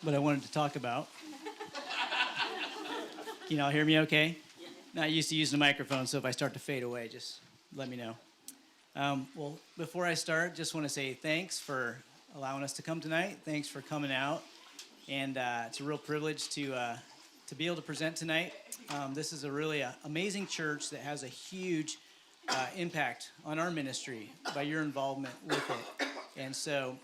what I wanted to talk about. Can y'all hear me okay? Not used to using a microphone, so if I start to fade away, just let me know. Well, before I start, just want to say thanks for allowing us to come tonight. Thanks for coming out. And it's a real privilege to be able to present tonight. This is a really amazing church that has a huge impact on our ministry by your involvement with it. And so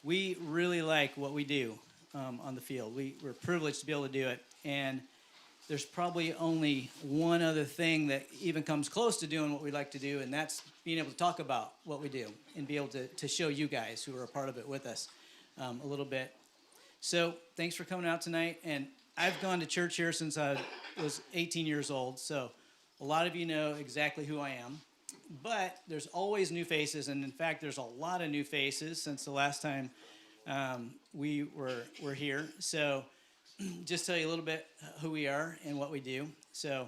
we really like what we do on the field. We're privileged to be able to do it. And there's probably only one other thing that even comes close to doing what we like to do, and that's being able to talk about what we do and be able to show you guys who are a part of it with us a little bit. So thanks for coming out tonight. And I've gone to church here since I was 18 years old, so a lot of you know exactly who I am. But there's always new faces, and in fact, there's a lot of new faces since the last time we were here. So just tell you a little bit who we are and what we do. So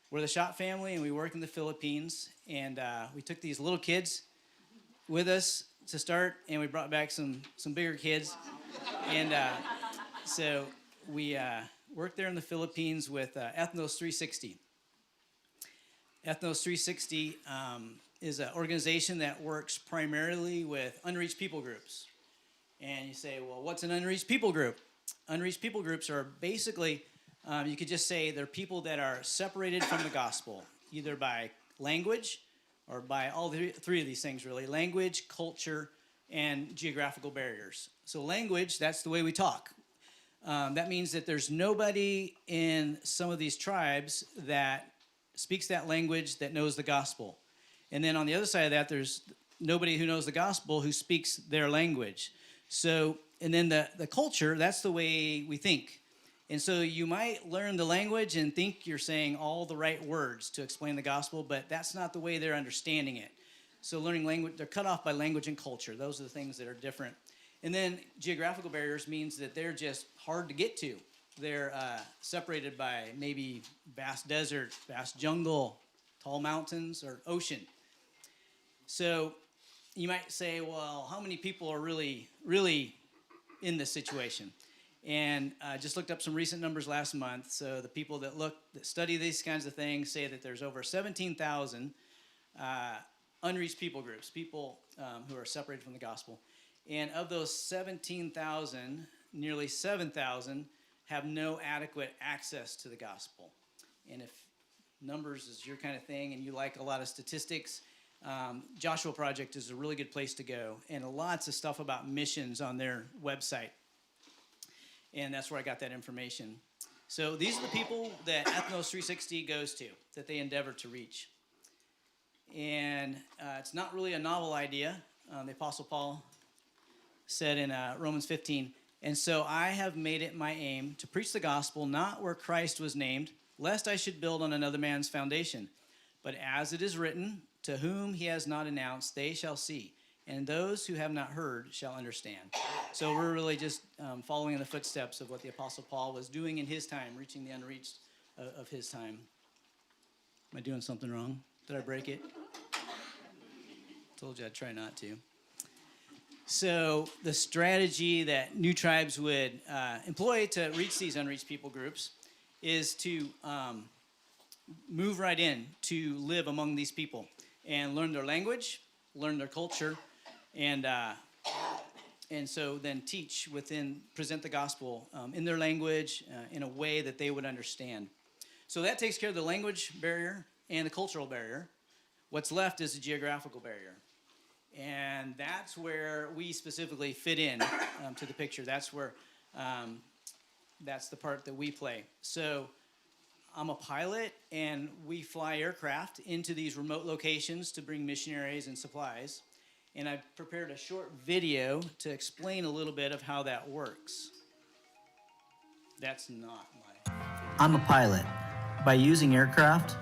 we're the Schaadt family, and we work in the Philippines. And we took these little kids with us to start, and we brought back some bigger kids. And so we work there in the Philippines with Ethnos 360. Ethnos 360 is an organization that works primarily with unreached people groups. And you say, well, what's an unreached people group? Unreached people groups are basically, you could just say they're people that are separated from the gospel, either by language or by all three of these things, really. Language, culture, and geographical barriers. So language, that's the way we talk. That means that there's nobody in some of these tribes that speaks that language that knows the gospel. And then on the other side of that, there's nobody who knows the gospel who speaks their language. So, and then the culture, that's the way we think. And so you might learn the language and think you're saying all the right words to explain the gospel, but that's not the way they're understanding it. So learning language, they're cut off by language and culture. Those are the things that are different. And then geographical barriers means that they're just hard to get to. They're separated by maybe vast desert, vast jungle, tall mountains, or ocean. So you might say, well, how many people are really in this situation? And I just looked up some recent numbers last month. So the people that study these kinds of things say that there's over 17,000 unreached people groups, people who are separated from the gospel. And of those 17,000, nearly 7,000 have no adequate access to the gospel. And if numbers is your kind of thing and you like a lot of statistics, Joshua Project is a really good place to go. And lots of stuff about missions on their website. And that's where I got that information. So these are the people that Ethnos 360 goes to, that they endeavor to reach. And it's not really a novel idea. The Apostle Paul said in Romans 15, and so I have made it my aim to preach the gospel not where Christ was named, lest I should build on another man's foundation. But as it is written, to whom he has not announced, they shall see. And those who have not heard shall understand. So we're really just following in the footsteps of what the Apostle Paul was doing in his time, reaching the unreached of his time. Am I doing something wrong? Did I break it? Told you I'd try not to. So the strategy that new tribes would employ to reach these unreached people groups is to move right in to live among these people and learn their language, learn their culture, and so then present the gospel in their language in a way that they would understand. So that takes care of the language barrier and the cultural barrier. What's left is the geographical barrier. And that's where we specifically fit in to the picture. That's where, that's the part that we play. So I'm a pilot, and we fly aircraft into these remote locations to bring missionaries and supplies. And I've prepared a short video to explain a little bit of how that works. That's not my... I'm a pilot. By using aircraft,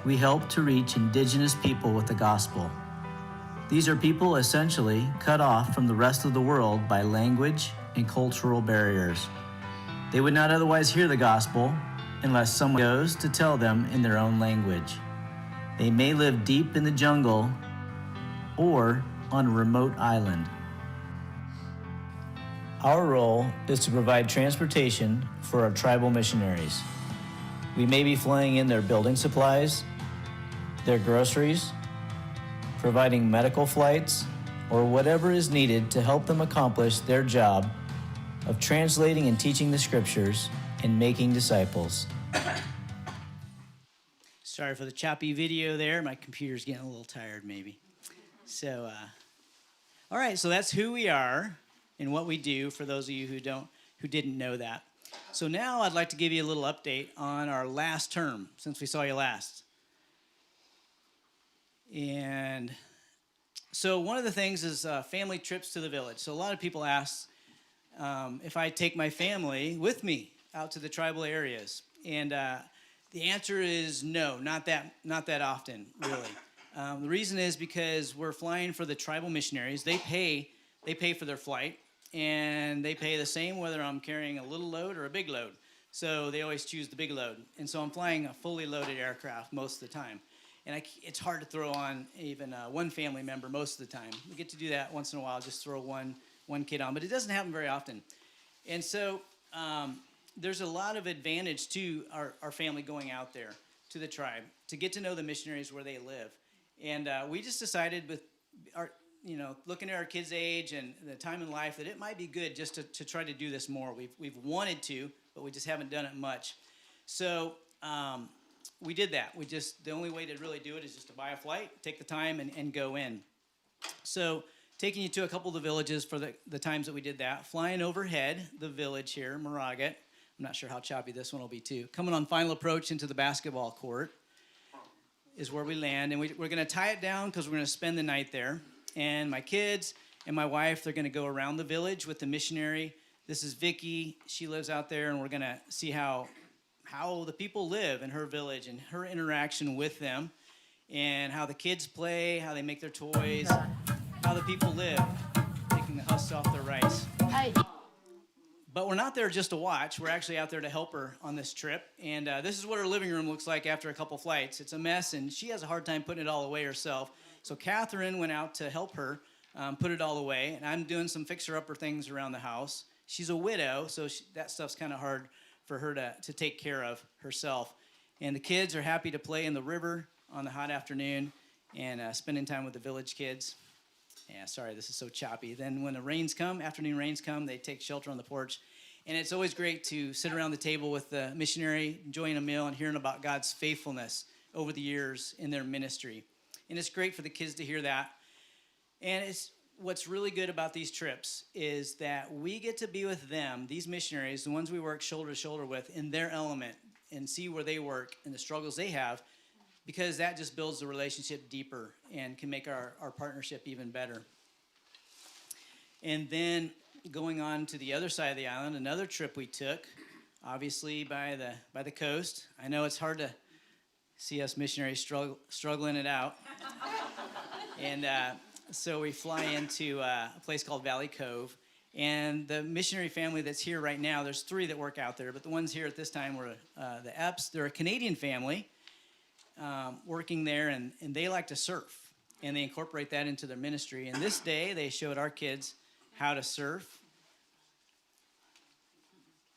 we help to reach indigenous people with the gospel. These are people essentially cut off from the rest of the world by language and cultural barriers. They would not otherwise hear the gospel unless someone goes to tell them in their own language. They may live deep in the jungle or on a remote island. Our role is to provide transportation for our tribal missionaries. We may be flying in their building supplies, their groceries, providing medical flights, or whatever is needed to help them accomplish their job of translating and teaching the scriptures and making disciples. Sorry for the choppy video there. My computer's getting a little tired, maybe. So, all right. So that's who we are and what we do. For those of you who didn't know that. So now I'd like to give you a little update on our last term since we saw you last. And so one of the things is family trips to the village. So a lot of people ask if I take my family with me out to the tribal areas, and the answer is no, not that often, really. The reason is because we're flying for the tribal missionaries. They pay for their flight, and they pay the same whether I'm carrying a little load or a big load. So they always choose the big load, and so I'm flying a fully loaded aircraft most of the time. And it's hard to throw on even one family member most of the time. We get to do that once in a while, just throw one kid on, but it doesn't happen very often. And so there's a lot of advantage to our family going out there to the tribe to get to know the missionaries where they live. And we just decided with our, looking at our kids' age and the time in life that it might be good just to try to do this more. We've wanted to, but we just haven't done it much. So we did that. The only way to really do it is just to buy a flight, take the time, and go in. So taking you to a couple of the villages for the times that we did that, flying overhead the village here, Moragat. I'm not sure how choppy this one will be too. Coming on final approach into the basketball court is where we land, and we're going to tie it down because we're going to spend the night there. And my kids and my wife, they're going to go around the village with the missionary. This is Vicky. She lives out there, and we're going to see how the people live in her village and her interaction with them, and how the kids play, how they make their toys, how the people live, taking the husks off their rice. Hi. But we're not there just to watch. We're actually out there to help her on this trip. And this is what her living room looks like after a couple flights. It's a mess, and she has a hard time putting it all away herself. So Katherine went out to help her put it all away, and I'm doing some fixer-upper things around the house. She's a widow, so that stuff's kind of hard for her to take care of herself. And the kids are happy to play in the river on the hot afternoon and spending time with the village kids. Yeah, sorry, this is so choppy. Then when the afternoon rains come, they take shelter on the porch. And it's always great to sit around the table with the missionary, enjoying a meal and hearing about God's faithfulness over the years in their ministry. And it's great for the kids to hear that. And what's really good about these trips is that we get to be with them, these missionaries, the ones we work shoulder to shoulder with, in their element and see where they work and the struggles they have, because that just builds the relationship deeper and can make our partnership even better. And then going on to the other side of the island, another trip we took, obviously by the coast. I know it's hard to see us missionaries struggling it out. And so we fly into a place called Valley Cove. And the missionary family that's here right now, there's 3 that work out there, but the ones here at this time were the Epps. They're a Canadian family working there, and they like to surf. And they incorporate that into their ministry. And this day, they showed our kids how to surf,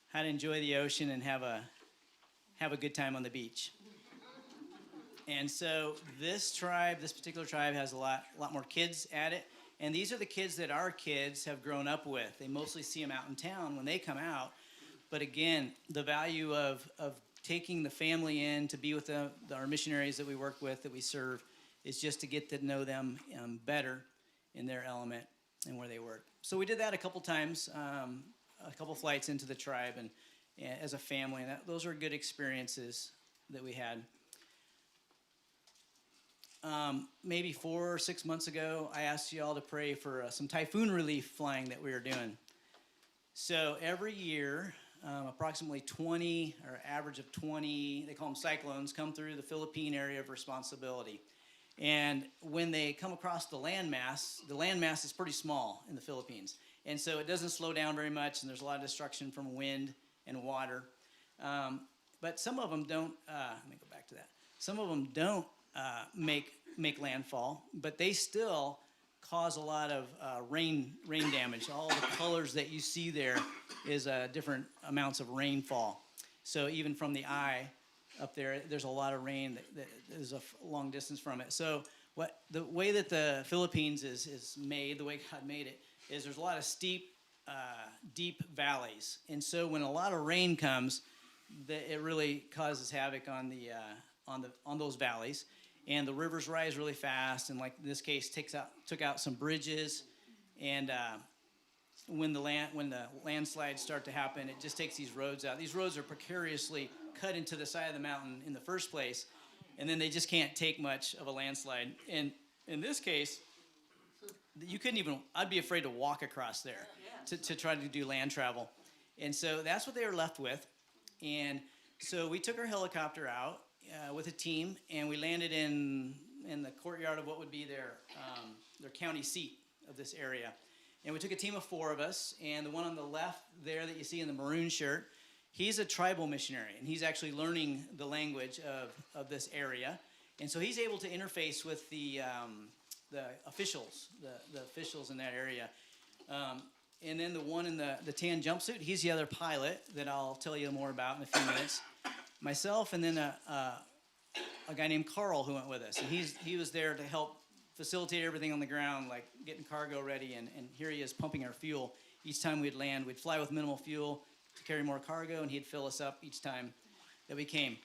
how to enjoy the ocean, and have a good time on the beach. And so this particular tribe has a lot more kids at it. And these are the kids that our kids have grown up with. They mostly see them out in town when they come out. But again, the value of taking the family in to be with our missionaries that we work with, that we serve, is just to get to know them better in their element and where they work. So we did that a couple times, a couple flights into the tribe and as a family. And those were good experiences that we had. Maybe 4 or 6 months ago, I asked you all to pray for some typhoon relief flying that we were doing. So every year, approximately 20, or average of 20, they call them cyclones, come through the Philippine area of responsibility. And when they come across the landmass is pretty small in the Philippines. And so it doesn't slow down very much, and there's a lot of destruction from wind and water. But some of them don't, let me go back to that. Some of them don't make landfall, but they still cause a lot of rain damage. All the colors that you see there is different amounts of rainfall. So even from the eye up there, there's a lot of rain that is a long distance from it. So the way that the Philippines is made, the way God made it, is there's a lot of steep, deep valleys. And so when a lot of rain comes, it really causes havoc on those valleys. And the rivers rise really fast, and like in this case, took out some bridges. And when the landslides start to happen, it just takes these roads out. These roads are precariously cut into the side of the mountain in the first place, and then they just can't take much of a landslide. And in this case, you couldn't even. I'd be afraid to walk across there to try to do land travel. And so that's what they were left with. And so we took our helicopter out with a team, and we landed in the courtyard of what would be their county seat of this area. And we took a team of 4 of us, and the one on the left there that you see in the maroon shirt, he's a tribal missionary, and he's actually learning the language of this area. And so he's able to interface with the officials, the officials in that area. And then the one in the tan jumpsuit, he's the other pilot that I'll tell you more about in a few minutes. Myself, and then a guy named Carl who went with us. And he was there to help facilitate everything on the ground, like getting cargo ready. And here he is pumping our fuel. Each time we'd land, we'd fly with minimal fuel to carry more cargo, and he'd fill us up each time that we came.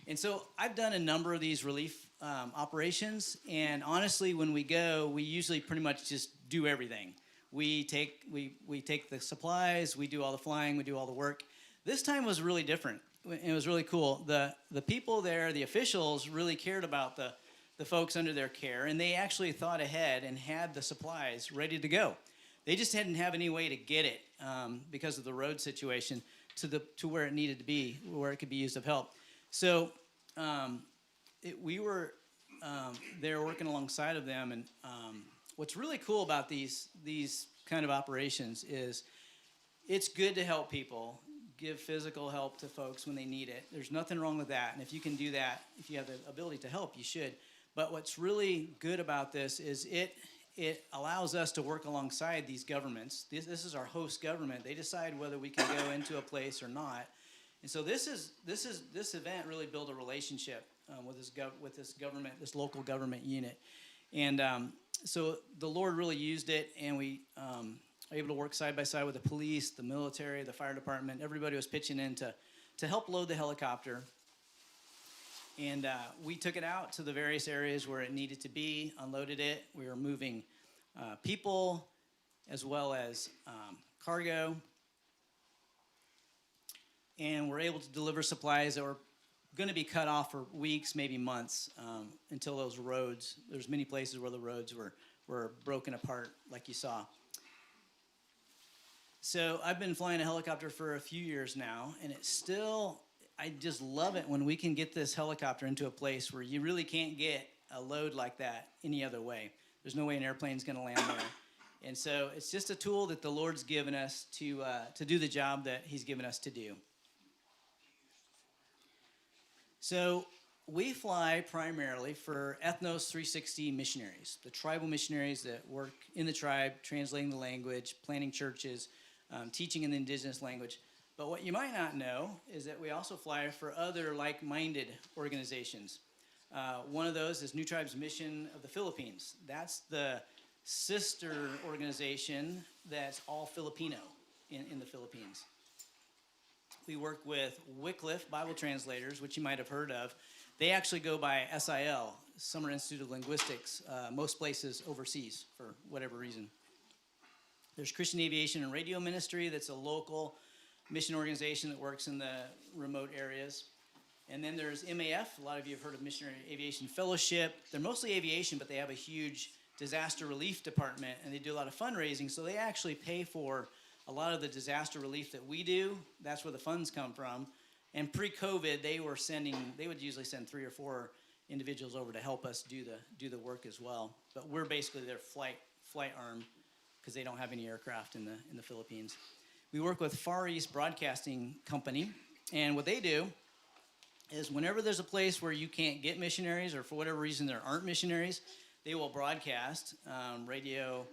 And so I've done a number of these relief operations. And honestly, when we go, we usually pretty much just do everything. We take the supplies, we do all the flying, we do all the work. This time was really different. It was really cool. The people there, the officials, really cared about the folks under their care, and they actually thought ahead and had the supplies ready to go. They just didn't have any way to get it because of the road situation to where it needed to be, where it could be used of help. So we were there working alongside of them, and what's really cool about these kind of operations is it's good to help people, give physical help to folks when they need it. There's nothing wrong with that. And if you can do that, if you have the ability to help, you should. But what's really good about this is it allows us to work alongside these governments. This is our host government. They decide whether we can go into a place or not. And so this event really built a relationship with this government, this local government unit. And so the Lord really used it, and we able to work side by side with the police, the military, the fire department. Everybody was pitching in to help load the helicopter. And we took it out to the various areas where it needed to be, unloaded it. We were moving people as well as cargo. And we're able to deliver supplies that were going to be cut off for weeks, maybe months, until those roads, there's many places where the roads were broken apart, like you saw. So I've been flying a helicopter for a few years now, and I just love it when we can get this helicopter into a place where you really can't get a load like that any other way. There's no way an airplane's going to land there. And so it's just a tool that the Lord's given us to do the job that he's given us to do. So we fly primarily for Ethnos 360 missionaries, the tribal missionaries that work in the tribe, translating the language, planting churches, teaching in the indigenous language. But what you might not know is that we also fly for other like-minded organizations. One of those is New Tribes Mission of the Philippines. That's the sister organization that's all Filipino in the Philippines. We work with Wycliffe Bible translators, which you might have heard of. They actually go by SIL, Summer Institute of Linguistics, most places overseas for whatever reason. There's Christian Aviation and Radio Ministry, that's a local mission organization that works in the remote areas. And then there's MAF. A lot of you have heard of Missionary Aviation Fellowship. They're mostly aviation, but they have a huge disaster relief department, and they do a lot of fundraising, so they actually pay for a lot of the disaster relief that we do. That's where the funds come from. And pre-COVID, they would usually send 3 or 4 individuals over to help us do the work as well. But we're basically their flight arm because they don't have any aircraft in the Philippines. We work with Far East Broadcasting Company, and what they do is whenever there's a place where you can't get missionaries or for whatever reason there aren't missionaries, they will broadcast radio,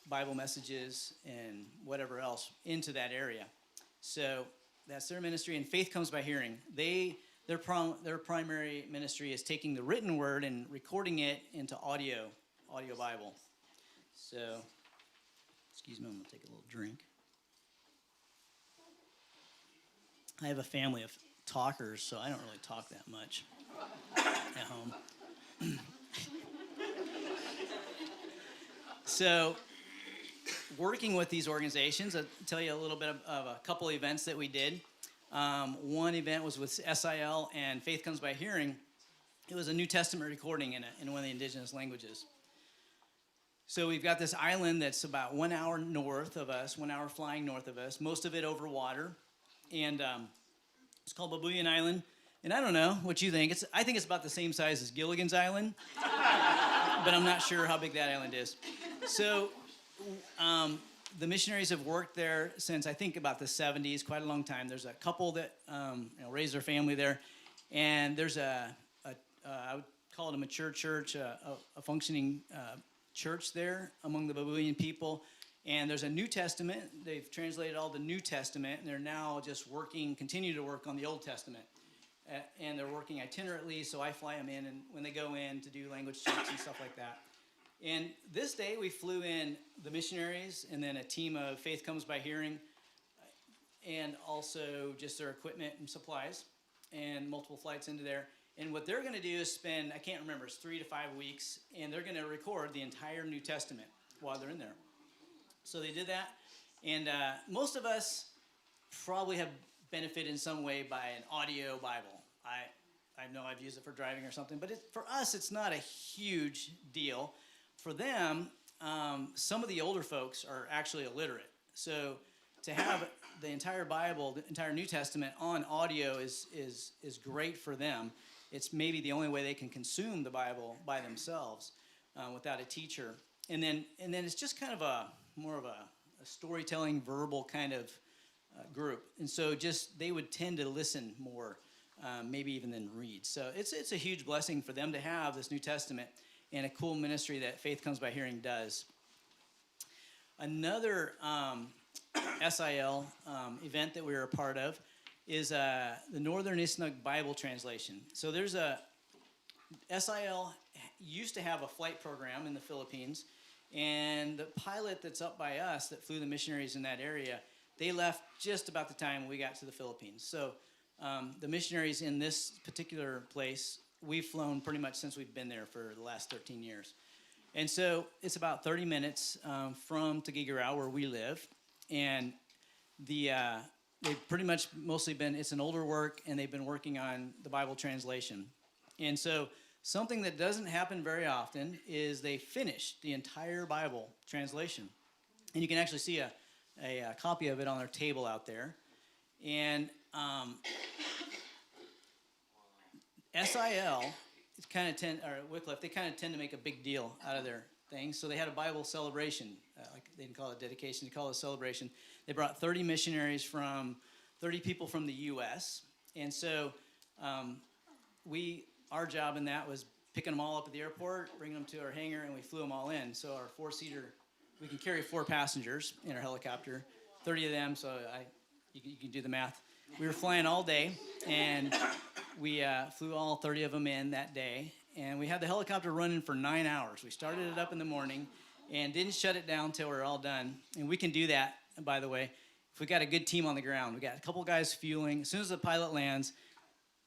Bible messages and whatever else into that area. So that's their ministry, and faith comes by hearing. Their primary ministry is taking the written word and recording it into audio Bible. So, excuse me, I'm gonna take a little drink. I have a family of talkers, so I don't really talk that much at home. So, working with these organizations, I'll tell you a little bit of a couple of events that we did. One event was with SIL and Faith Comes by Hearing. It was a New Testament recording in one of the indigenous languages. So we've got this island that's about 1 hour north of us, 1 hour flying north of us, most of it over water. And it's called Babuyan Island. And I don't know what you think. I think it's about the same size as Gilligan's Island, but I'm not sure how big that island is. So the missionaries have worked there since, I think, about the 70s, quite a long time. There's a couple that raised their family there. And there's I would call it a mature church, a functioning church there among the Babuyan people. And there's a New Testament. They've translated all the New Testament, and they're now just continue to work on the Old Testament. And they're working itinerantly, so I fly them in and when they go in to do language checks and stuff like that. And this day we flew in the missionaries and then a team of Faith Comes by Hearing and also just their equipment and supplies and multiple flights into there. And what they're going to do is spend, I can't remember, it's 3 to 5 weeks, and they're going to record the entire New Testament while they're in there. So they did that, and most of us probably have benefited in some way by an audio Bible. I know I've used it for driving or something, but for us, it's not a huge deal. For them, some of the older folks are actually illiterate. So to have the entire Bible, the entire New Testament on audio is great for them. It's maybe the only way they can consume the Bible by themselves without a teacher. And then it's just kind of more of a storytelling, verbal kind of group. And so they would tend to listen more, maybe even than read. So it's a huge blessing for them to have this New Testament and a cool ministry that Faith Comes by Hearing does. Another SIL event that we were a part of is the Northern Isnag Bible Translation. So there's SIL used to have a flight program in the Philippines, and the pilot that's up by us that flew the missionaries in that area, they left just about the time we got to the Philippines. So the missionaries in this particular place, we've flown pretty much since we've been there for the last 13 years. And so it's about 30 minutes from Tuguegarao, where we live. And they've pretty much mostly it's an older work, and they've been working on the Bible translation. And so something that doesn't happen very often is they finished the entire Bible translation. And you can actually see a copy of it on their table out there. And SIL, Wycliffe, they kind of tend to make a big deal out of their things. So they had a Bible celebration. They didn't call it dedication, they call it a celebration. They brought 30 missionaries 30 people from the U.S. And so our job in that was picking them all up at the airport, bringing them to our hangar, and we flew them all in. So our 4-seater, we can carry 4 passengers in our helicopter, 30 of them, so you can do the math. We were flying all day, and we flew all 30 of them in that day, and we had the helicopter running for 9 hours. We started it up in the morning and didn't shut it down until we were all done. And we can do that, by the way, if we got a good team on the ground. We got a couple guys fueling. As soon as the pilot lands,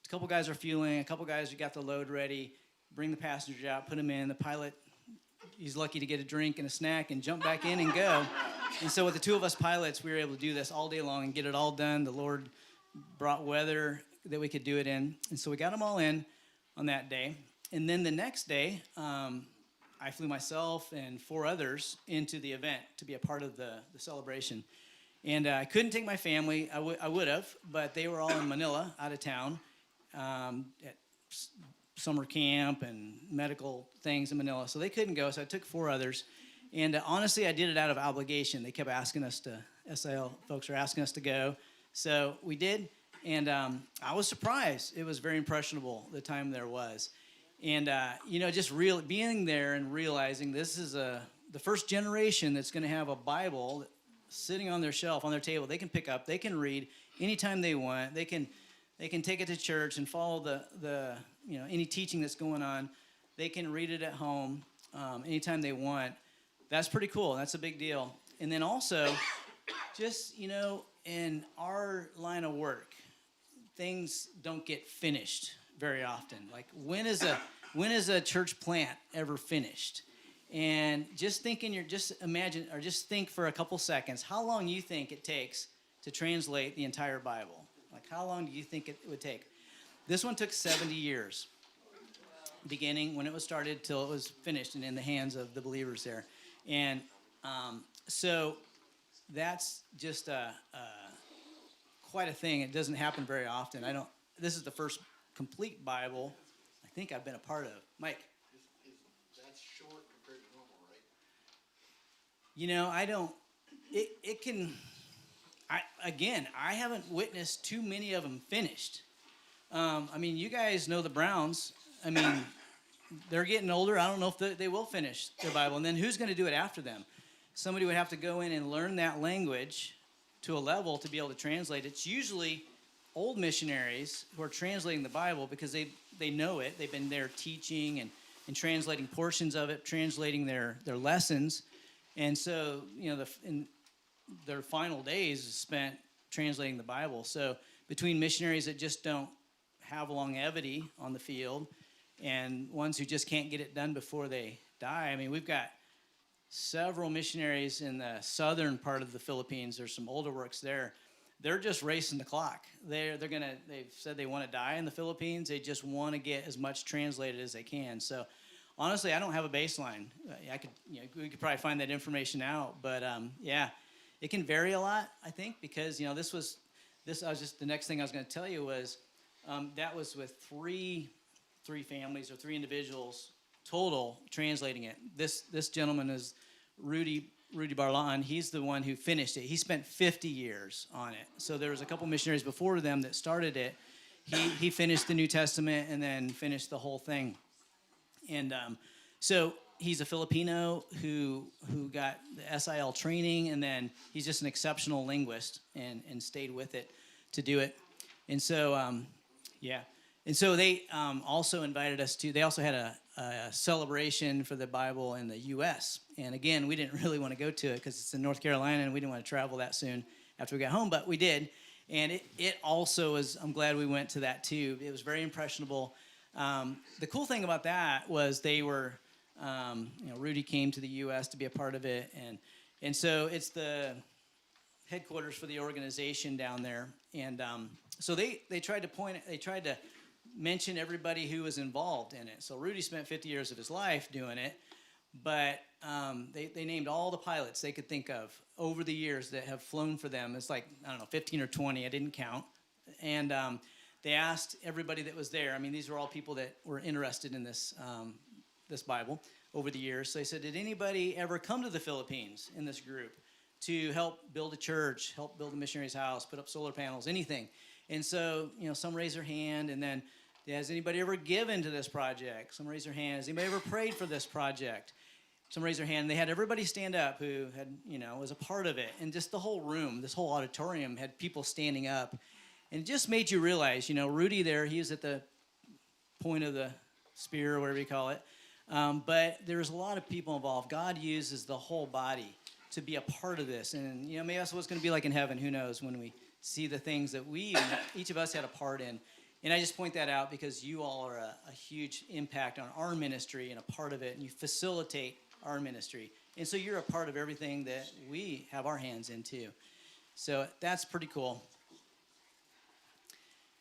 a couple guys are fueling, a couple guys got the load ready, bring the passengers out, put them in. The pilot, he's lucky to get a drink and a snack and jump back in and go. And so with the 2 of us pilots, we were able to do this all day long and get it all done. The Lord brought weather that we could do it in. And so we got them all in on that day. And then the next day, I flew myself and 4 others into the event to be a part of the celebration. And I couldn't take my family. I would have, but they were all in Manila, out of town, at summer camp and medical things in Manila. So they couldn't go, so I took 4 others. And honestly, I did it out of obligation. They kept asking us SIL folks were asking us to go. So we did, and I was surprised. It was very impressionable, the time there was. And just being there and realizing this is the first generation that's going to have a Bible sitting on their shelf, on their table. They can pick up, they can read anytime they want. They can take it to church and follow the any teaching that's going on. They can read it at home anytime they want. That's pretty cool. That's a big deal. And then also, just in our line of work, things don't get finished very often. Like when is a church plant ever finished? And just think for a couple seconds how long you think it takes to translate the entire Bible. Like how long do you think it would take? This one took 70 years, beginning when it was started till it was finished and in the hands of the believers there. And so that's just quite a thing. It doesn't happen very often. This is the first complete Bible I think I've been a part of. Mike? That's short compared to normal, right? I haven't witnessed too many of them finished. You guys know the Browns. They're getting older. I don't know if they will finish their Bible. And then who's going to do it after them? Somebody would have to go in and learn that language to a level to be able to translate. It's usually old missionaries who are translating the Bible because they know it. They've been there teaching and translating portions of it, translating their lessons. And so, in their final days is spent translating the Bible. So between missionaries that just don't have longevity on the field and ones who just can't get it done before they die, we've got several missionaries in the southern part of the Philippines. There's some older works there. They're just racing the clock. They've said they want to die in the Philippines. They just want to get as much translated as they can. So honestly, I don't have a baseline. We could probably find that information out, but it can vary a lot, I think, because the next thing I was going to tell you was that was with three families or three individuals total translating it. This gentleman is Rudy Barlan. He's the one who finished it. He spent 50 years on it. So there was a couple missionaries before them that started it. He finished the New Testament and then finished the whole thing. And so he's a Filipino who got the SIL training, and then he's just an exceptional linguist and stayed with it to do it. And so, And so they also invited us to, they also had a celebration for the Bible in the U.S. And again, we didn't really want to go to it because it's in North Carolina and we didn't want to travel that soon after we got home, but we did. And it also was, I'm glad we went to that too. It was very impressionable. The cool thing about that was they were, Rudy came to the U.S. to be a part of it. And so it's the headquarters for the organization down there. And so they tried to mention everybody who was involved in it. So Rudy spent 50 years of his life doing it, but they named all the pilots they could think of over the years that have flown for them. It's like, 15 or 20. I didn't count. And they asked everybody that was there. These were all people that were interested in this Bible over the years. So they said, did anybody ever come to the Philippines in this group to help build a church, help build a missionary's house, put up solar panels, anything? And so, some raise their hand, and then, has anybody ever given to this project? Some raise their hand. Has anybody ever prayed for this project? Some raise their hand. And they had everybody stand up who had, was a part of it. And just the whole room, this whole auditorium had people standing up. And it just made you realize, Rudy there, he was at the point of the spear or whatever you call it. But there's a lot of people involved. God uses the whole body to be a part of this. And, maybe that's what it's going to be like in heaven. Who knows, when we see the things that each of us had a part in. And I just point that out because you all are a huge impact on our ministry and a part of it, and you facilitate our ministry. And so you're a part of everything that we have our hands in too. So that's pretty cool.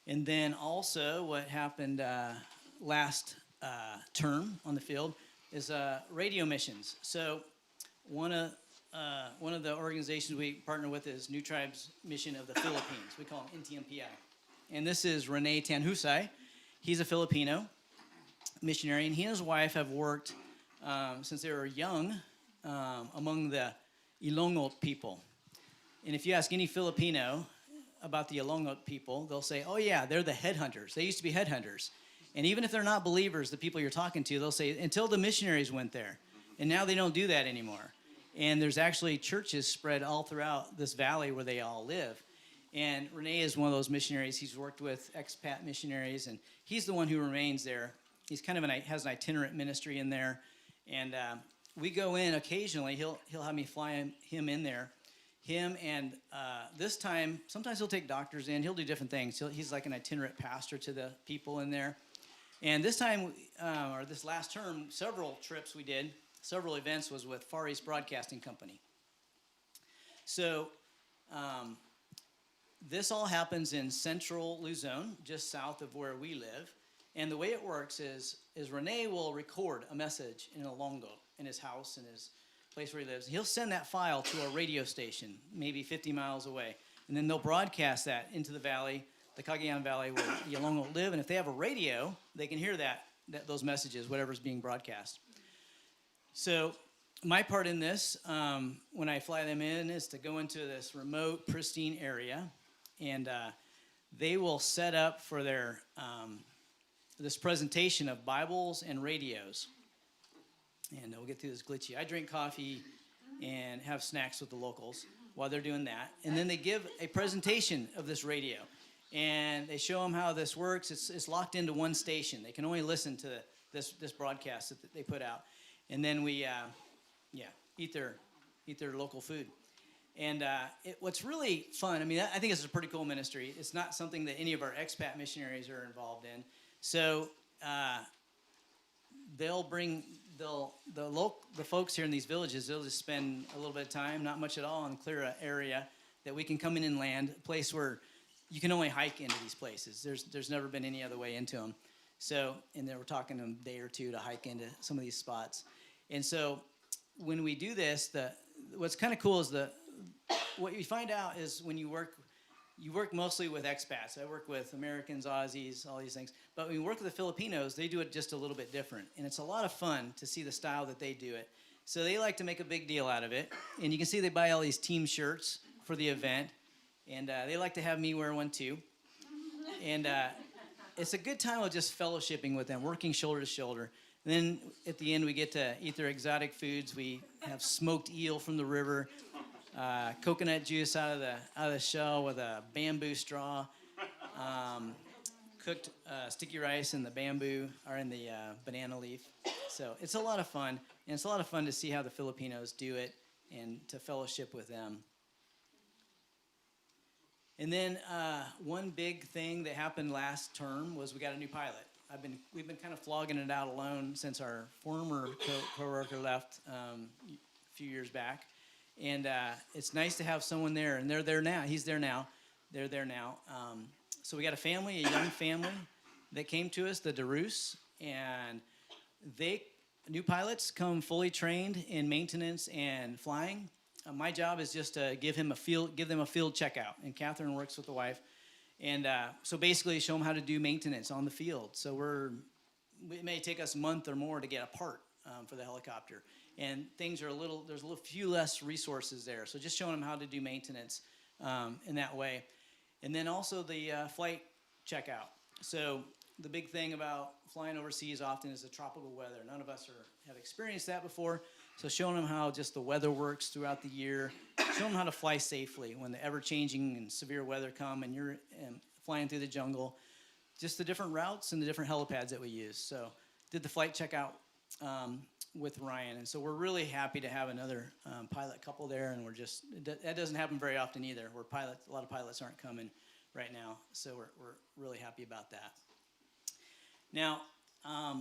And then also what happened last term on the field is radio missions. So one of the organizations we partner with is New Tribes Mission of the Philippines. We call them NTMPI. And this is Rene Tanhusay. He's a Filipino missionary, and he and his wife have worked since they were young among the Ilonggo people. And if you ask any Filipino about the Ilonggo people, they'll say, oh yeah, they're the headhunters. They used to be headhunters. And even if they're not believers, the people you're talking to, they'll say, until the missionaries went there. And now they don't do that anymore. And there's actually churches spread all throughout this valley where they all live. And Renee is one of those missionaries. He's worked with expat missionaries, and he's the one who remains there. He's kind of has an itinerant ministry in there. And we go in occasionally. He'll have me fly him in there. Him and this time, sometimes he'll take doctors in. He'll do different things. He's like an itinerant pastor to the people in there. And this time, or this last term, several trips we did, several events was with Far East Broadcasting Company. So this all happens in central Luzon, just south of where we live. And the way it works is Renee will record a message in Olongo, in his house, in his place where he lives. He'll send that file to a radio station, maybe 50 miles away. And then they'll broadcast that into the valley, the Cagayan Valley, where the Olongo live. And if they have a radio, they can hear those messages, whatever's being broadcast. So my part in this, when I fly them in, is to go into this remote, pristine area. And they will set up for their this presentation of Bibles and radios. And we'll get through this glitchy. I drink coffee and have snacks with the locals while they're doing that. And then they give a presentation of this radio. And they show them how this works. It's locked into one station. They can only listen to this broadcast that they put out. And then we, eat their local food. And what's really fun, I mean, I think it's a pretty cool ministry. It's not something that any of our expat missionaries are involved in. So the folks here in these villages, they'll just spend a little bit of time, not much at all, and clear an area that we can come in and land, a place where you can only hike into these places. There's never been any other way into them. So, and then we're talking a day or two to hike into some of these spots. And so when we do this, what's kind of cool is what you find out is when you work mostly with expats. I work with Americans, Aussies, all these things. But when you work with the Filipinos, they do it just a little bit different. And it's a lot of fun to see the style that they do it. So they like to make a big deal out of it. And you can see they buy all these team shirts for the event. And they like to have me wear one too. And it's a good time of just fellowshipping with them, working shoulder to shoulder. And then at the end, we get to eat their exotic foods. We have smoked eel from the river, coconut juice out of the shell with a bamboo straw, cooked sticky rice in the bamboo or in the banana leaf. So it's a lot of fun, and it's a lot of fun to see how the Filipinos do it and to fellowship with them. And then one big thing that happened last term was we got a new pilot. We've been kind of flogging it out alone since our former coworker left a few years back. And it's nice to have someone there, and they're there now. He's there now. They're there now. So we got a young family that came to us, the DeRoos, and new pilots come fully trained in maintenance and flying. My job is just to give them a field checkout, and Katherine works with the wife. And so basically show them how to do maintenance on the field. So it may take us a month or more to get a part for the helicopter. And there's a few less resources there. So just showing them how to do maintenance in that way. And then also the flight checkout. So the big thing about flying overseas often is the tropical weather. None of us have experienced that before. So showing them how just the weather works throughout the year, showing them how to fly safely when the ever-changing and severe weather come and you're flying through the jungle, just the different routes and the different helipads that we use. So did the flight checkout with Ryan, and so we're really happy to have another pilot couple there, and that doesn't happen very often either, where a lot of pilots aren't coming right now, so we're really happy about that. Now,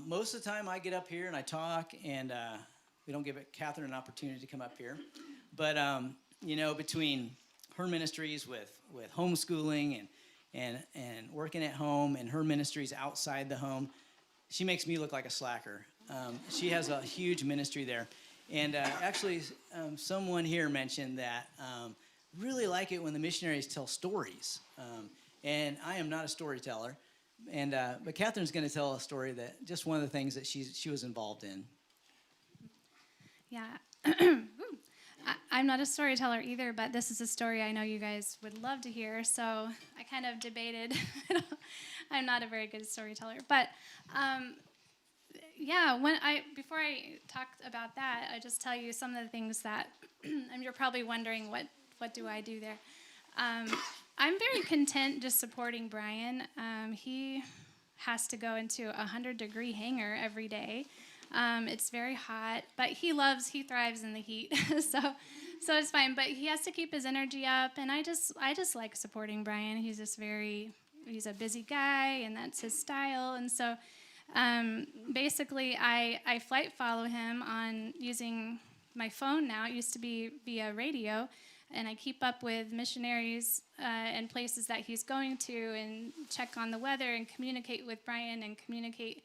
most of the time I get up here and I talk, and we don't give Katherine an opportunity to come up here. But, between her ministries with homeschooling and working at home and her ministries outside the home, she makes me look like a slacker. She has a huge ministry there. And actually, someone here mentioned that really like it when the missionaries tell stories. And I am not a storyteller. But Katherine's going to tell a story that just one of the things that she was involved in. Yeah. I'm not a storyteller either, but this is a story I know you guys would love to hear, so I kind of debated. I'm not a very good storyteller, but yeah. Before I talk about that, I just tell you some of the things that and you're probably wondering what do I do there. I'm very content just supporting Brian. He has to go into a 100-degree hangar every day. It's very hot, but he thrives in the heat, so it's fine. But he has to keep his energy up, and I just like supporting Brian. He's a busy guy, and that's his style. And so basically, I flight follow him on using my phone now. It used to be via radio, and I keep up with missionaries and places that he's going to, and check on the weather, and communicate with Brian, and communicate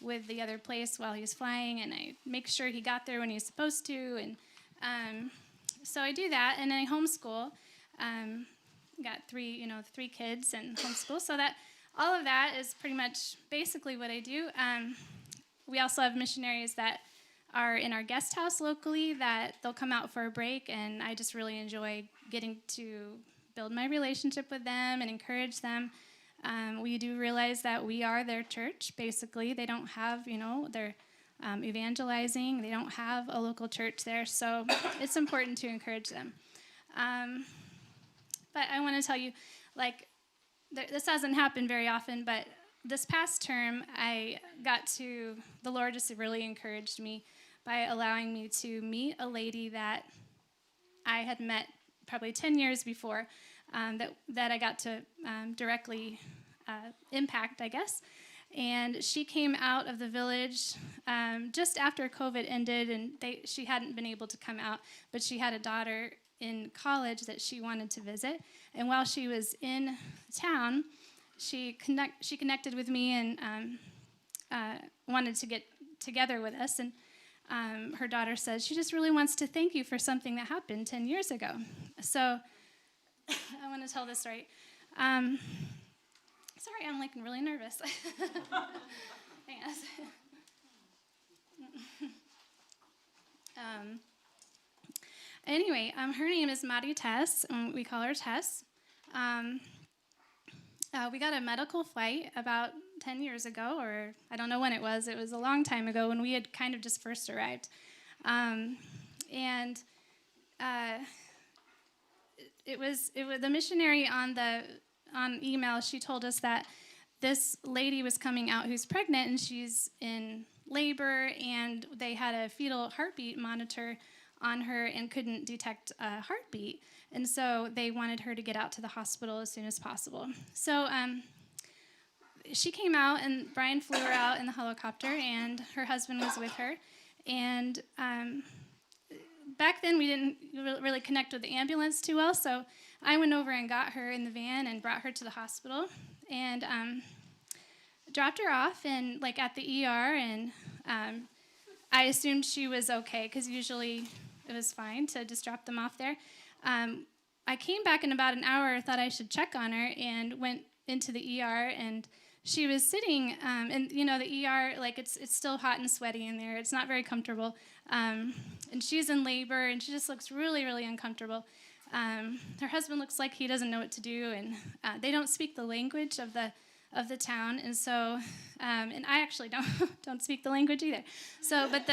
with the other place while he's flying, and I make sure he got there when he's supposed to, and so I do that, and I homeschool. Got three kids and homeschool, so that all of that is pretty much basically what I do. We also have missionaries that are in our guest house locally that they'll come out for a break, and I just really enjoy getting to build my relationship with them and encourage them. We do realize that we are their church, basically. They don't have, they're evangelizing. They don't have a local church there, so it's important to encourage them. But I want to tell you, this hasn't happened very often, but this past term, the Lord just really encouraged me by allowing me to meet a lady that I had met probably 10 years before, that I got to directly impact, I guess. And she came out of the village just after COVID ended, and she hadn't been able to come out, but she had a daughter in college that she wanted to visit. And while she was in town, she connected with me and wanted to get together with us. And her daughter says she just really wants to thank you for something that happened 10 years ago. So I want to tell this story. Sorry, I'm really nervous. Hang on. Anyway, her name is Maddie Tess, and we call her Tess. We got a medical flight about 10 years ago, or I don't know when it was. It was a long time ago when we had kind of just first arrived. It was the missionary on email. She told us that this lady was coming out who's pregnant, and she's in labor, and they had a fetal heartbeat monitor on her and couldn't detect a heartbeat. And so they wanted her to get out to the hospital as soon as possible. So she came out, and Brian flew her out in the helicopter, and her husband was with her. And back then we didn't really connect with the ambulance too well, so I went over and got her in the van and brought her to the hospital, and dropped her off and at the ER, and I assumed she was okay, because usually it was fine to just drop them off there. I came back in about an hour, thought I should check on her, and went into the ER, and she was sitting, and the ER, it's still hot and sweaty in there. It's not very comfortable. And she's in labor, and she just looks really, really uncomfortable. Her husband looks like he doesn't know what to do, and they don't speak the language of the town, and so, and I actually don't speak the language either. So, but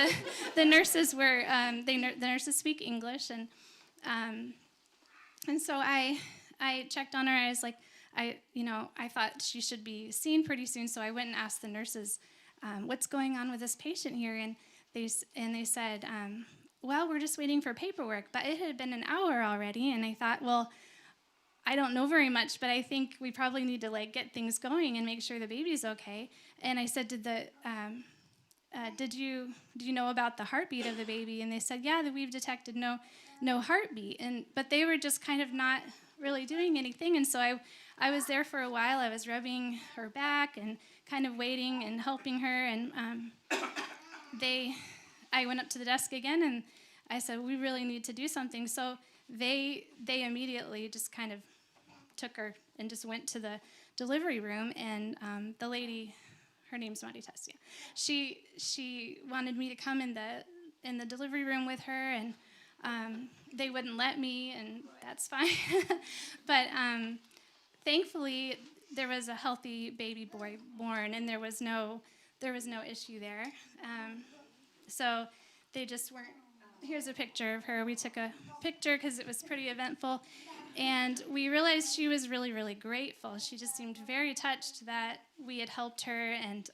the nurses were, the nurses speak English, and so I checked on her. I was like, I thought she should be seen pretty soon, so I went and asked the nurses, what's going on with this patient here, and they said, well, we're just waiting for paperwork, but it had been an hour already, and I thought, well, I don't know very much, but I think we probably need to get things going and make sure the baby's okay. And I said, did you know about the heartbeat of the baby? And they said, yeah, that we've detected no heartbeat. But they were just kind of not really doing anything. And so I was there for a while. I was rubbing her back and kind of waiting and helping her. And I went up to the desk again, and I said, we really need to do something. So they immediately just kind of took her and just went to the delivery room, and the lady, her name's Maddie Tess, yeah. She wanted me to come in the delivery room with her, and they wouldn't let me, and that's fine. But thankfully, there was a healthy baby boy born, and there was no issue there. So they just weren't. Here's a picture of her. We took a picture because it was pretty eventful, and we realized she was really, really grateful. She just seemed very touched that we had helped her, and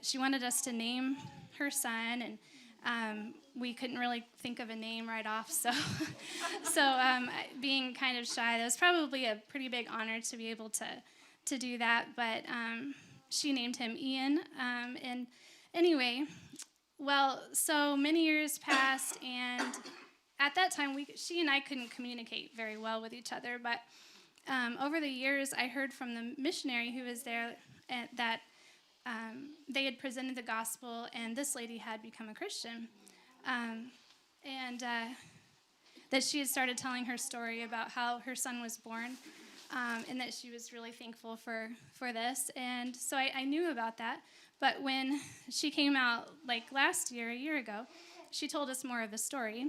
she wanted us to name her son, and we couldn't really think of a name right off. So, being kind of shy, that was probably a pretty big honor to be able to do that. But she named him Ian. And anyway, well, so many years passed, and at that time, she and I couldn't communicate very well with each other. But over the years, I heard from the missionary who was there that they had presented the gospel, and this lady had become a Christian. And that she had started telling her story about how her son was born, and that she was really thankful for this. And so I knew about that. But when she came out, like last year, a year ago, she told us more of the story.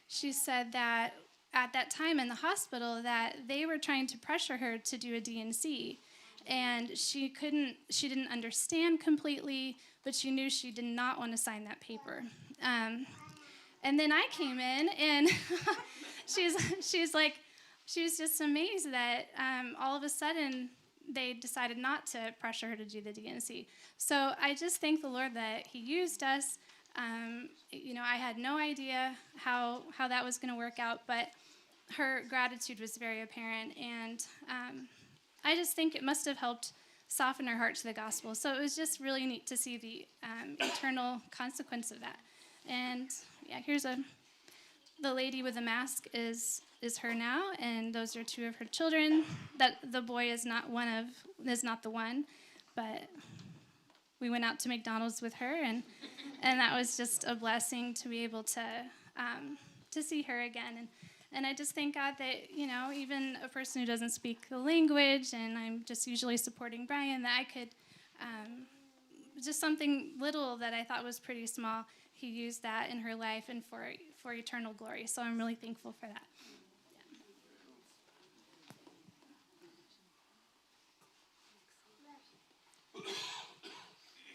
She said that at that time in the hospital that they were trying to pressure her to do a D&C. And she didn't understand completely, but she knew she did not want to sign that paper. And then I came in, and she was just amazed that all of a sudden they decided not to pressure her to do the D&C. So I just thank the Lord that He used us. I had no idea how that was going to work out, but her gratitude was very apparent, and I just think it must have helped soften her heart to the gospel. So it was just really neat to see the eternal consequence of that. And yeah, here's the lady with the mask is her now, and those are two of her children. That the boy is not the one, but we went out to McDonald's with her, and that was just a blessing to be able to see her again. And I just thank God that, even a person who doesn't speak the language, and I'm just usually supporting Brian, that I could, just something little that I thought was pretty small, He used that in her life and for eternal glory. So I'm really thankful for that.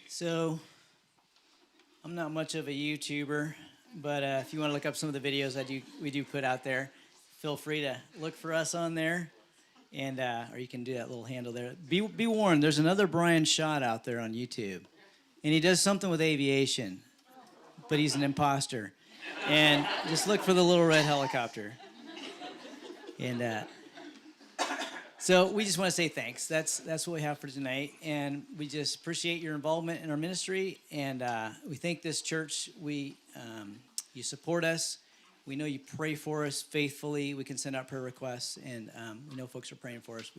So, I'm not much of a YouTuber, but if you want to look up some of the videos we do put out there, feel free to look for us on there, and or you can do that little handle there. Be warned, there's another Brian Schaadt out there on YouTube, and he does something with aviation, but he's an imposter. And just look for the little red helicopter. And so we just want to say thanks. That's what we have for tonight, and we just appreciate your involvement in our ministry, and we thank this church. You support us. We know you pray for us faithfully. We can send out prayer requests, and we know folks are praying for us.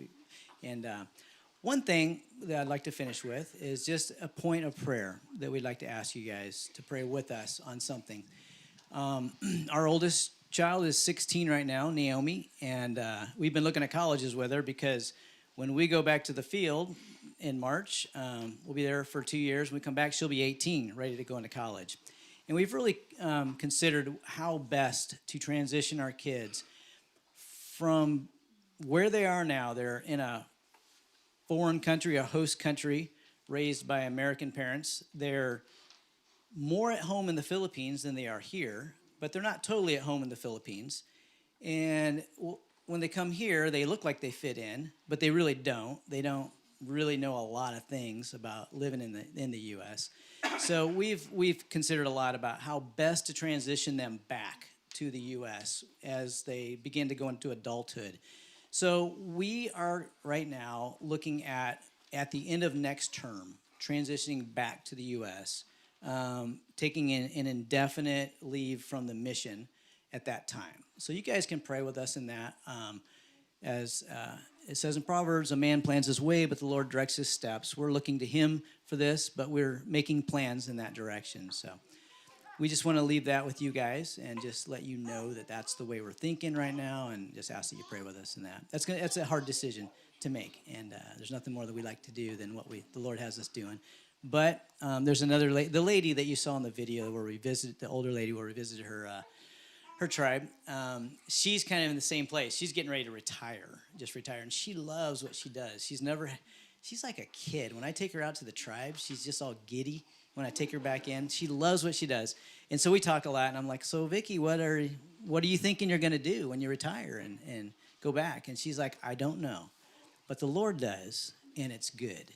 One thing that I'd like to finish with is just a point of prayer that we'd like to ask you guys to pray with us on something. Our oldest child is 16 right now, Naomi, and we've been looking at colleges with her because when we go back to the field in March, we'll be there for 2 years. When we come back, she'll be 18, ready to go into college. And we've really considered how best to transition our kids from where they are now. They're in a foreign country, a host country, raised by American parents. They're more at home in the Philippines than they are here, but they're not totally at home in the Philippines. And when they come here, they look like they fit in, but they really don't. They don't really know a lot of things about living in the U.S. So we've considered a lot about how best to transition them back to the U.S. as they begin to go into adulthood. So we are right now looking at the end of next term, transitioning back to the U.S., taking an indefinite leave from the mission at that time. So you guys can pray with us in that. As it says in Proverbs, a man plans his way, but the Lord directs his steps. We're looking to Him for this, but we're making plans in that direction. So we just want to leave that with you guys and just let you know that that's the way we're thinking right now, and just ask that you pray with us in that. That's a hard decision to make, and there's nothing more that we like to do than what the Lord has us doing. But there's another the lady that you saw in the video where we visited, the older lady where we visited her her tribe. She's kind of in the same place. She's getting ready to retire, and she loves what she does. She's like a kid. When I take her out to the tribe, she's just all giddy. When I take her back in, she loves what she does. And so we talk a lot, and I'm like, so Vicky, what are you thinking you're going to do when you retire and go back? And she's like, I don't know, but the Lord does, and it's good.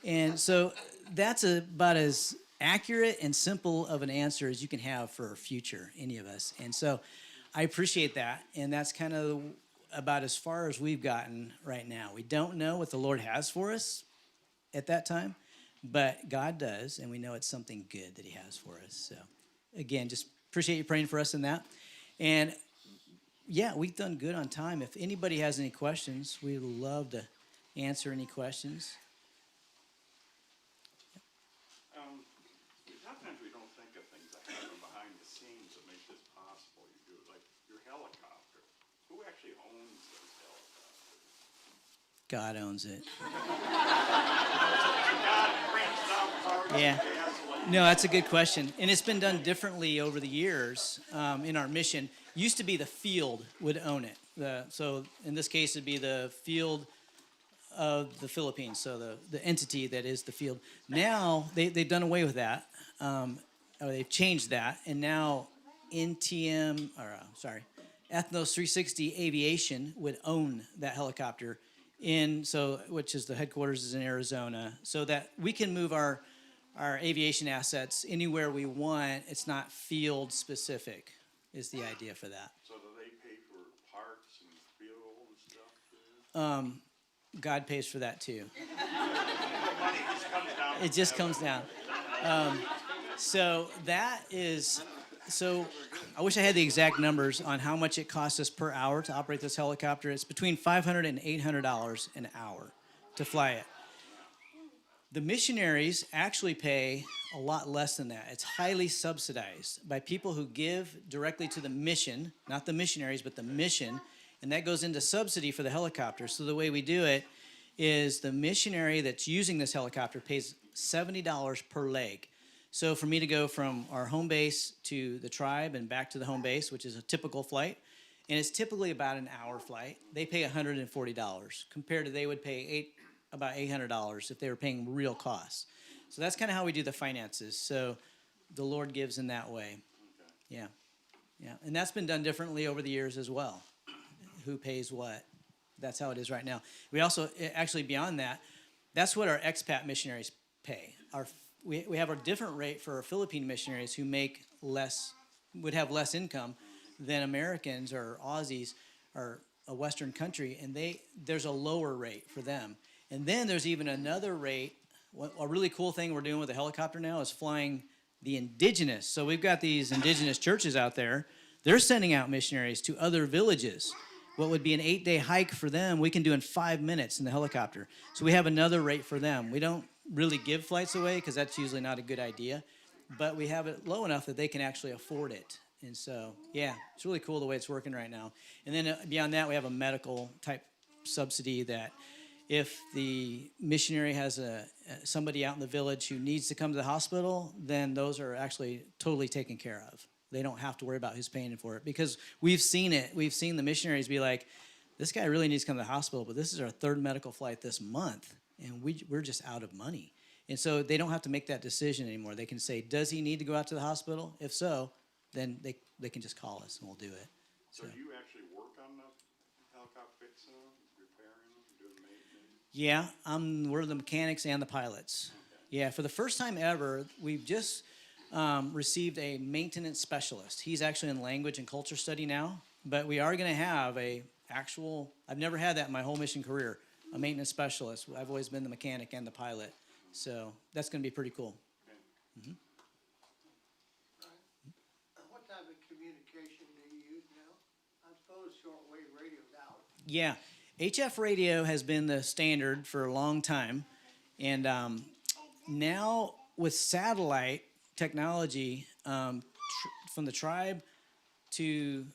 And so that's about as accurate and simple of an answer as you can have for our future, any of us. And so I appreciate that, and that's kind of about as far as we've gotten right now. We don't know what the Lord has for us at that time, but God does, and we know it's something good that he has for us. So again, just appreciate you praying for us in that. And yeah, we've done good on time. If anybody has any questions, we'd love to answer any questions. Sometimes we don't think of things that happen behind the scenes that make this possible. You do like your helicopter. Who actually owns those helicopters? God owns it. God brings down cars. Yeah. No, that's a good question. And it's been done differently over the years in our mission. Used to be the field would own it. So in this case, it'd be the field of the Philippines, so the entity that is the field. Now, they've done away with that. Or they've changed that. And now Ethnos 360 Aviation would own that helicopter, which is the headquarters is in Arizona, so that we can move our aviation assets anywhere we want. It's not field specific, is the idea for that. So do they pay for parts and fuel and stuff too? God pays for that too. Money just comes down. It just comes down. So I wish I had the exact numbers on how much it costs us per hour to operate this helicopter. It's between $500 and $800 an hour to fly it. The missionaries actually pay a lot less than that. It's highly subsidized by people who give directly to the mission, not the missionaries, but the mission, and that goes into subsidy for the helicopter. So the way we do it is the missionary that's using this helicopter pays $70 per leg. So for me to go from our home base to the tribe and back to the home base, which is a typical flight, and it's typically about an hour flight, they pay $140 compared to they would pay about $800 if they were paying real costs. So that's kind of how we do the finances. So the Lord gives in that way. Yeah. Yeah. And that's been done differently over the years as well. Who pays what? That's how it is right now. We also, actually beyond that, that's what our expat missionaries pay. We have a different rate for our Philippine missionaries who would have less income than Americans or Aussies or a Western country, and there's a lower rate for them. And then there's even another rate. A really cool thing we're doing with the helicopter now is flying the indigenous. So we've got these indigenous churches out there. They're sending out missionaries to other villages. What would be an 8-day hike for them, we can do in 5 minutes in the helicopter. So we have another rate for them. We don't really give flights away because that's usually not a good idea, but we have it low enough that they can actually afford it. And so, yeah, it's really cool the way it's working right now. And then beyond that, we have a medical type subsidy that if the missionary has somebody out in the village who needs to come to the hospital, then those are actually totally taken care of. They don't have to worry about who's paying for it because we've seen it. We've seen the missionaries be like, this guy really needs to come to the hospital, but this is our third medical flight this month, and we're just out of money. And so they don't have to make that decision anymore. They can say, does he need to go out to the hospital? If so, then they can just call us and we'll do it. So do you actually work on the helicopter fixing them, repairing them, doing maintenance? Yeah, we're the mechanics and the pilots. Okay. Yeah, for the first time ever, we've just received a maintenance specialist. He's actually in language and culture study now, but we are going to have I've never had that in my whole mission career, a maintenance specialist. I've always been the mechanic and the pilot. So that's going to be pretty cool. Okay. Mm-hmm. What type of communication do you use now? I suppose shortwave radio's out. Yeah, HF radio has been the standard for a long time. And now with satellite technology, from the tribe to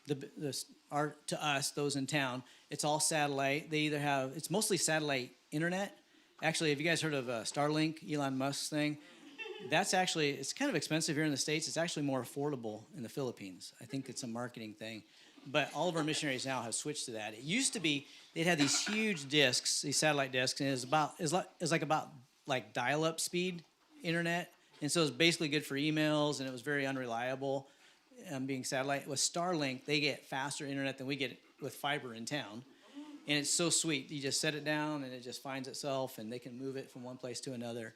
to us, those in town, it's all satellite. It's mostly satellite internet. Actually, have you guys heard of Starlink, Elon Musk's thing? That's actually, it's kind of expensive here in the States. It's actually more affordable in the Philippines. I think it's a marketing thing. But all of our missionaries now have switched to that. It used to be, they'd have these huge discs, these satellite discs, and it's like about like dial-up speed internet. And so it's basically good for emails, and it was very unreliable being satellite. With Starlink, they get faster internet than we get with fiber in town. And it's so sweet. You just set it down, and it just finds itself, and they can move it from one place to another.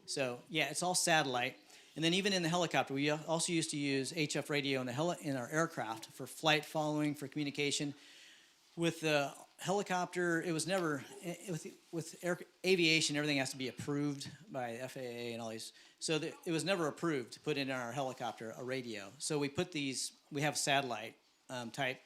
So, yeah, it's all satellite. And then even in the helicopter, we also used to use HF radio in our aircraft for flight following, for communication. With the helicopter, it was never, with aviation, everything has to be approved by the FAA and all these. So it was never approved to put in our helicopter a radio. So we have satellite type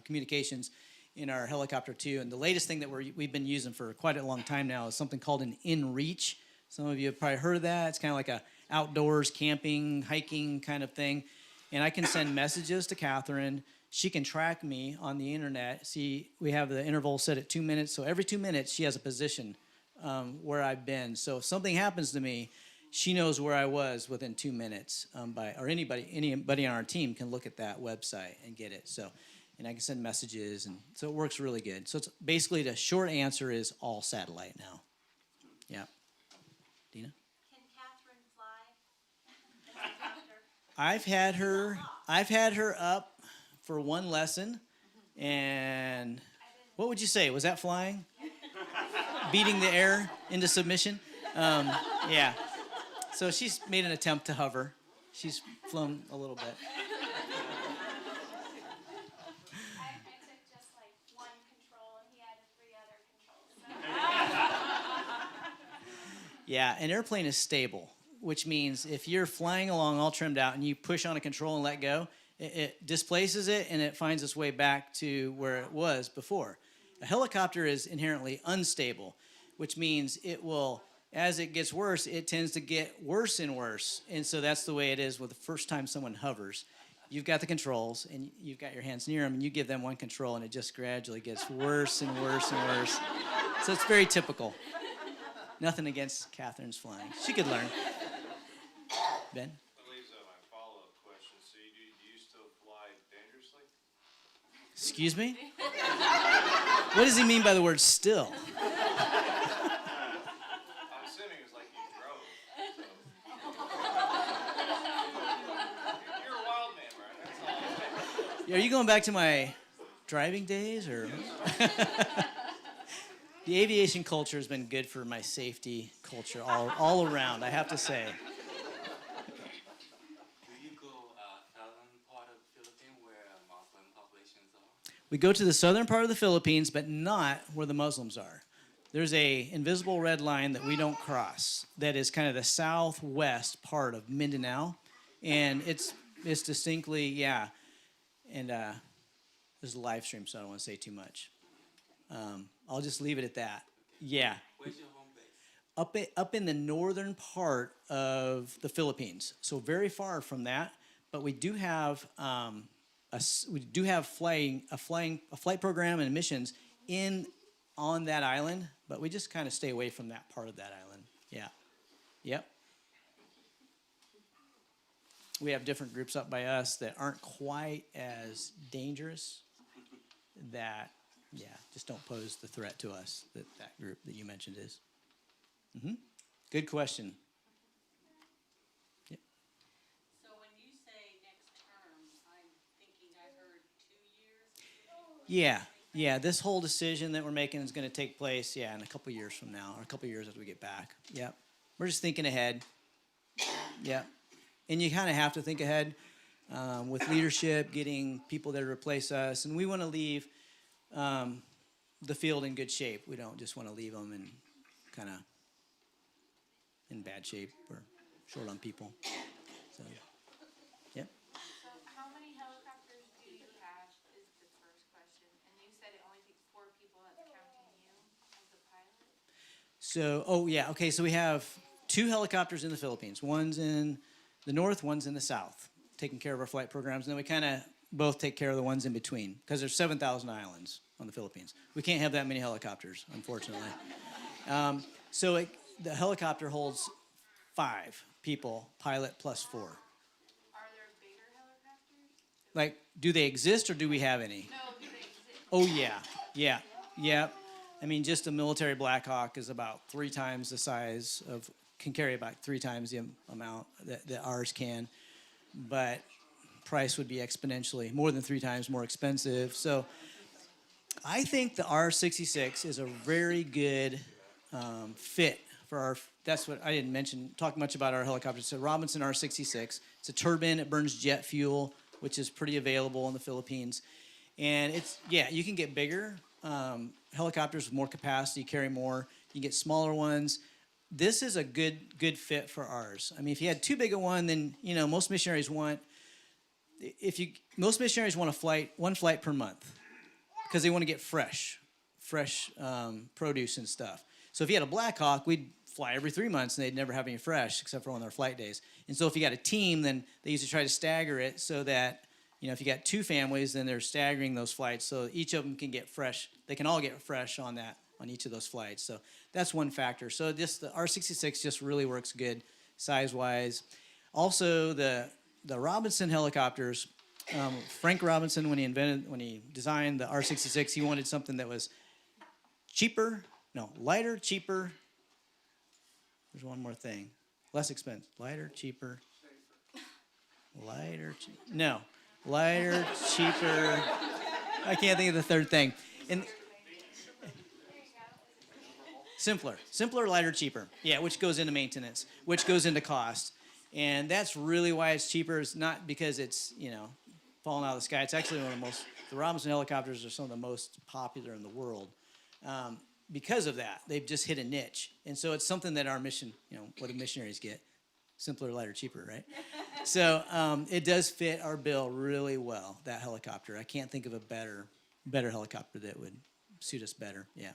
communications in our helicopter too. And the latest thing that we've been using for quite a long time now is something called an inReach. Some of you have probably heard of that. It's kind of like a outdoors camping, hiking kind of thing. And I can send messages to Katherine. She can track me on the internet. See, we have the interval set at 2 minutes. So every 2 minutes, she has a position where I've been. So if something happens to me, she knows where I was within 2 minutes. Or anybody on our team can look at that website and get it. So, and I can send messages, and so it works really good. So it's basically, the short answer is all satellite now. Yeah. Dina? Can Catherine fly? I've had her up for one lesson, and what would you say? Was that flying? Beating the air into submission? Yeah. So she's made an attempt to hover. She's flown a little bit. I took just like one control, and he had 3 other controls. Yeah, an airplane is stable, which means if you're flying along all trimmed out and you push on a control and let go, it displaces it and it finds its way back to where it was before. A helicopter is inherently unstable, which means it will, as it gets worse, it tends to get worse and worse. And so that's the way it is with the first time someone hovers. You've got the controls, and you've got your hands near them, and you give them one control, and it just gradually gets worse and worse and worse. So it's very typical. Nothing against Catherine's flying. She could learn. Ben? That leaves my follow-up question. So do you still fly dangerously? Excuse me? What does he mean by the word still? I'm assuming it was like you drove. So. You're a wild man, right? That's all. Are you going back to my driving days, or? The aviation culture has been good for my safety culture all around, I have to say. Do you go southern part of the Philippines where Muslim populations are? We go to the southern part of the Philippines, but not where the Muslims are. There's a invisible red line that we don't cross that is kind of the southwest part of Mindanao, and it's distinctly, yeah. And there's a live stream, so I don't want to say too much. I'll just leave it at that. Yeah. Where's your home base? Up in the northern part of the Philippines, so very far from that. But we do have a flight program and missions on that island. But we just kind of stay away from that part of that island. Yeah. Yep. We have different groups up by us that aren't quite as dangerous. That. Yeah, just don't pose the threat to us that group that you mentioned is. Mm-hmm. Good question. Yep. So when you say next term, I'm thinking I heard 2 years? Yeah. This whole decision that we're making is going to take place, in a couple years from now, or a couple years after we get back. Yep. We're just thinking ahead. Yep. And you kind of have to think ahead with leadership, getting people there to replace us, and we want to leave the field in good shape. We don't just want to leave them in kind of in bad shape or short on people. So, yeah. So how many helicopters do you have is the first question. And you said it only takes 4 people that's counting you as a pilot? So, okay. So we have 2 helicopters in the Philippines. One's in the north, one's in the south, taking care of our flight programs. And then we kind of both take care of the ones in between, because there's 7,000 islands on the Philippines. We can't have that many helicopters, unfortunately. The helicopter holds 5 people, pilot plus 4. Are there bigger helicopters? Like, do they exist or do we have any? No, do they exist? Oh, yeah. I mean, just a military Black Hawk is about 3 times the size of, can carry about 3 times the amount that ours can. But price would be exponentially more than 3 times more expensive. So I think the R66 is a very good fit for our, that's what I didn't talk much about our helicopters. It's a Robinson R66. It's a turbine, it burns jet fuel, which is pretty available in the Philippines. And it's, yeah, you can get bigger helicopters with more capacity, carry more. You can get smaller ones. This is a good fit for ours. I mean, if you had too big a one, then, you know, most missionaries want one flight per month because they want to get fresh produce and stuff. So if you had a Black Hawk, we'd fly every 3 months and they'd never have any fresh except for on their flight days. And so if you got a team, then they usually try to stagger it so that, you know, if you got 2 families, then they're staggering those flights so each of them can get fresh. They can all get fresh on each of those flights. So that's one factor. So the R66 just really works good size-wise. Also, the Robinson helicopters, Frank Robinson, when he designed the R66, he wanted something that was lighter, cheaper. There's one more thing. Less expensive. Lighter, cheaper. Lighter, cheaper. I can't think of the third thing. And simpler, lighter, cheaper. Yeah, which goes into maintenance, which goes into cost. And that's really why it's cheaper. It's not because it's, you know, falling out of the sky. It's actually the Robinson helicopters are some of the most popular in the world. Because of that, they've just hit a niche. And so it's something that our mission, you know, what do missionaries get? Simpler, lighter, cheaper, right? So it does fit our bill really well, that helicopter. I can't think of a better helicopter that would suit us better. Yeah.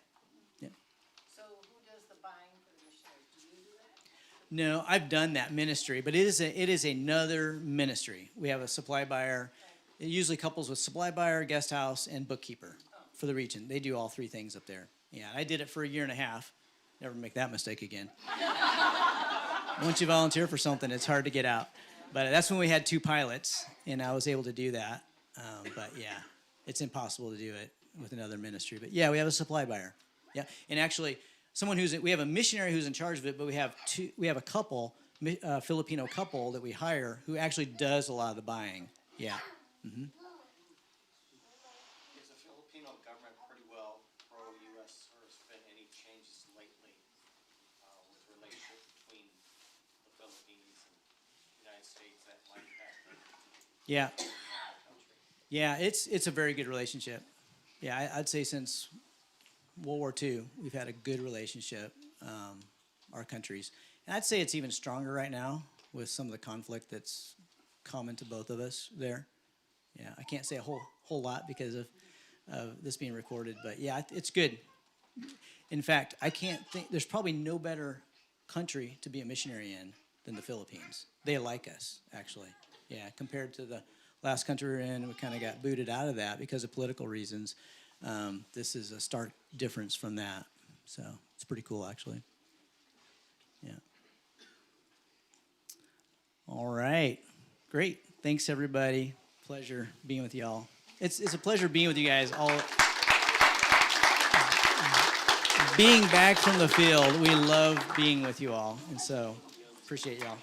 So who does the buying for the missionaries? Do you do that? No, I've done that ministry, but it is another ministry. We have a supply buyer. It usually couples with supply buyer, guest house, and bookkeeper for the region. They do all 3 things up there. Yeah, I did it for a year and a half. Never make that mistake again. Once you volunteer for something, it's hard to get out. But that's when we had 2 pilots, and I was able to do that. But yeah, it's impossible to do it with another ministry. But yeah, we have a supply buyer. Yeah, and actually, we have a missionary who's in charge of it, but we have a couple, Filipino couple that we hire who actually does a lot of the buying. Yeah. Mm-hmm. Is the Filipino government pretty well pro-U.S. or has been any changes lately with relationship between the Philippines and the United States that might happen? Yeah. Yeah, it's a very good relationship. Yeah, I'd say since World War II, we've had a good relationship, our countries. And I'd say it's even stronger right now with some of the conflict that's common to both of us there. Yeah, I can't say a whole lot because of this being recorded, but yeah, it's good. In fact, I can't think, there's probably no better country to be a missionary in than the Philippines. They like us, actually. Yeah, compared to the last country we were in, we kind of got booted out of that because of political reasons. This is a stark difference from that. So it's pretty cool, actually. Yeah. All right. Great. Thanks, everybody. Pleasure being with y'all. It's a pleasure being with you guys. All being back from the field, we love being with you all. And so appreciate y'all.